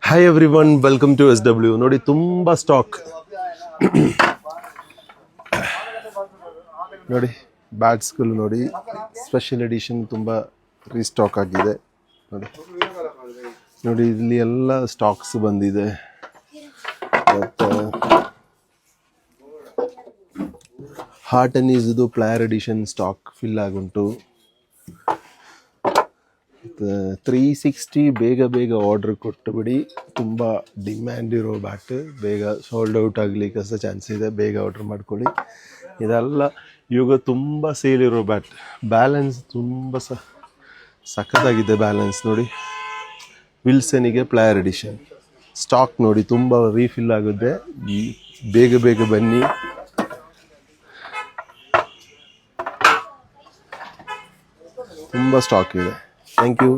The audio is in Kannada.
Hi everyone, welcome to SW. ನೋಡಿ, ತುಂಬ ಸ್ಟಾಕ್ ನೋಡಿ. ಬ್ಯಾಟ್ಸ್ಗಳು ನೋಡಿ, ಸ್ಪೆಷಲ್ ಎಡಿಷನ್ ತುಂಬ ರೀಸ್ಟಾಕ್ ಆಗಿದೆ. ನೋಡಿ ನೋಡಿ, ಇಲ್ಲಿ ಎಲ್ಲ ಸ್ಟಾಕ್ಸ್ ಬಂದಿದೆ. ಮತ್ತು ಹಾರ್ಟ್ ಆ್ಯಂಡ್ ಈಸ್ದು ಪ್ಲೇಯರ್ ಎಡಿಷನ್ ಸ್ಟಾಕ್ ಫಿಲ್ ಆಗುಂಟು. 360 ಬೇಗ ಆರ್ಡ್ರ್ ಕೊಟ್ಟುಬಿಡಿ. ತುಂಬ ಡಿಮ್ಯಾಂಡ್ ಇರೋ ಬ್ಯಾಟ್, ಬೇಗ ಸೋಲ್ಡ್ ಔಟ್ ಆಗಲಿಕ್ಕೆ ಸಹ ಚಾನ್ಸ್ ಇದೆ. ಬೇಗ ಆರ್ಡ್ರ್ ಮಾಡ್ಕೊಳ್ಳಿ. ಇದೆಲ್ಲ ಇವಾಗ ತುಂಬ ಸೇಲ್ ಇರೋ ಬ್ಯಾಟ್. ಬ್ಯಾಲೆನ್ಸ್ ತುಂಬ ಸಖತ್ತಾಗಿದೆ ಬ್ಯಾಲೆನ್ಸ್. ನೋಡಿ, ವಿಲ್ಸನಿಗೆ ಪ್ಲೇಯರ್ ಎಡಿಷನ್ ಸ್ಟಾಕ್ ನೋಡಿ, ತುಂಬ ರೀಫಿಲ್ ಆಗುತ್ತೆ. ಬೇಗ ಬನ್ನಿ. ತುಂಬ ಸ್ಟಾಕ್ ಇದೆ. Thank you.